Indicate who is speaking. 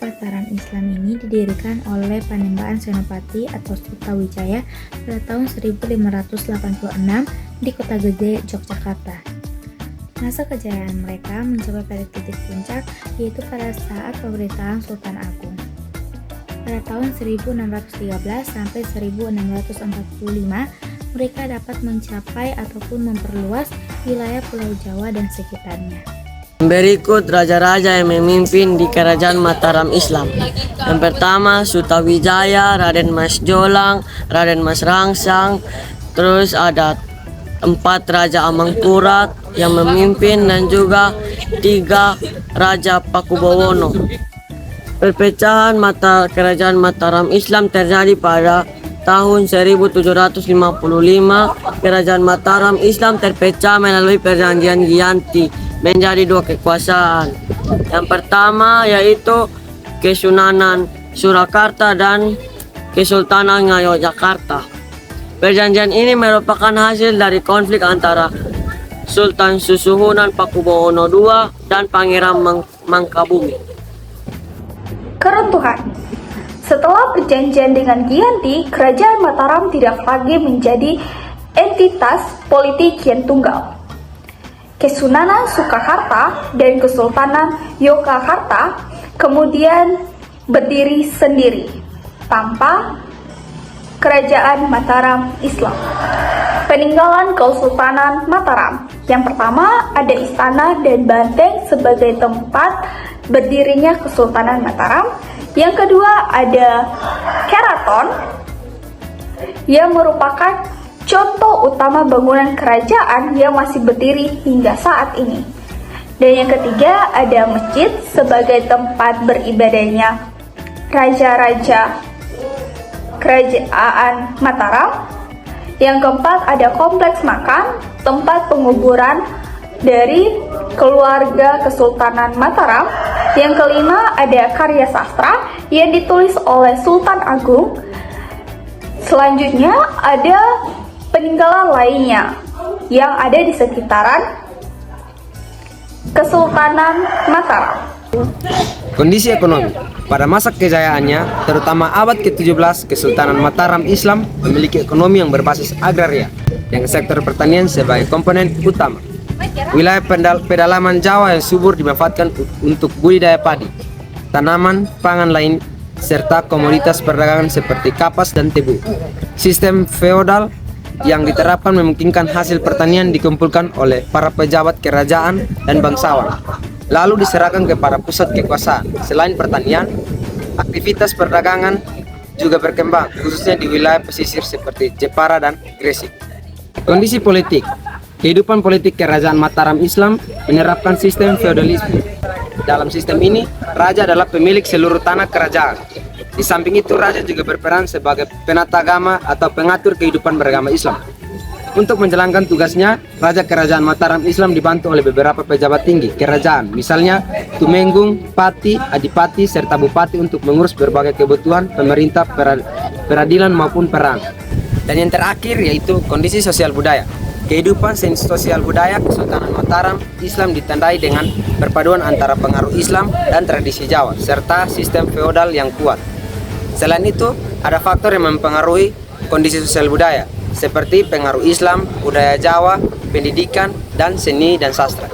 Speaker 1: Mataram Islam ini didirikan oleh Panembahan Senopati atau Sutawijaya pada tahun 1586 di Kota Gede, Yogyakarta. Masa kejayaan mereka mencapai pada titik puncak, yaitu pada saat pemerintahan Sultan Agung. Pada tahun 1613 sampai 1645, mereka dapat mencapai ataupun memperluas wilayah Pulau Jawa dan sekitarnya.
Speaker 2: Berikut raja-raja yang memimpin di Kerajaan Mataram Islam. Yang pertama Sutawijaya, Raden Mas Jolang, Raden Mas Rangsang. Terus ada 4 Raja Amangkurat yang memimpin dan juga 3 Raja Pakubuwono. Perpecahan Kerajaan Mataram Islam terjadi pada tahun 1755. Kerajaan Mataram Islam terpecah melalui perjanjian Giyanti menjadi 2 kekuasaan. Yang pertama yaitu Kesunanan Surakarta dan Kesultanan Ngayogyakarta. Perjanjian ini merupakan hasil dari konflik antara Sultan Susuhunan Pakubuwono II dan Pangeran Mangkabumi.
Speaker 3: Keruntuhan. Setelah perjanjian dengan Giyanti, Kerajaan Mataram tidak lagi menjadi entitas politik yang tunggal. Kesunanan Surakarta dan Kesultanan Yogyakarta kemudian berdiri sendiri tanpa Kerajaan Mataram Islam. Peninggalan Kesultanan Mataram. Yang pertama ada istana dan banteng sebagai tempat berdirinya Kesultanan Mataram. Yang kedua ada keraton yang merupakan contoh utama bangunan kerajaan yang masih berdiri hingga saat ini. Dan yang ketiga ada masjid sebagai tempat beribadahnya raja-raja Kerajaan Mataram. Yang keempat ada kompleks makam, tempat penguburan dari keluarga Kesultanan Mataram. Yang kelima ada karya sastra yang ditulis oleh Sultan Agung. Selanjutnya ada peninggalan lainnya yang ada di sekitaran Kesultanan Mataram.
Speaker 4: Kondisi ekonomi. Pada masa kejayaannya, terutama abad ke-17, Kesultanan Mataram Islam memiliki ekonomi yang berbasis agraria, yang sektor pertanian sebagai komponen utama. Wilayah pedalaman Jawa yang subur dimanfaatkan untuk budidaya padi, tanaman pangan lain, serta komoditas perdagangan seperti kapas dan tebu. Sistem feodal yang diterapkan memungkinkan hasil pertanian dikumpulkan oleh para pejabat kerajaan dan bangsawan, lalu diserahkan kepada pusat kekuasaan. Selain pertanian, aktivitas perdagangan juga berkembang, khususnya di wilayah pesisir seperti Jepara dan Gresik. Kondisi politik. Kehidupan politik Kerajaan Mataram Islam menerapkan sistem feodalisme. Dalam sistem ini, raja adalah pemilik seluruh tanah kerajaan. Di samping itu, raja juga berperan sebagai penata agama atau pengatur kehidupan beragama Islam. Untuk menjalankan tugasnya, Raja Kerajaan Mataram Islam dibantu oleh beberapa pejabat tinggi kerajaan, misalnya Tumenggung, Pati, Adipati, serta Bupati untuk mengurus berbagai kebutuhan pemerintah, peradilan maupun perang. Dan yang terakhir yaitu kondisi sosial budaya. Kehidupan sosial budaya Kesultanan Mataram Islam ditandai dengan perpaduan antara pengaruh Islam dan tradisi Jawa, serta sistem feodal yang kuat. Selain itu, ada faktor yang mempengaruhi kondisi sosial budaya, seperti pengaruh Islam, budaya Jawa, pendidikan, dan seni dan sastra.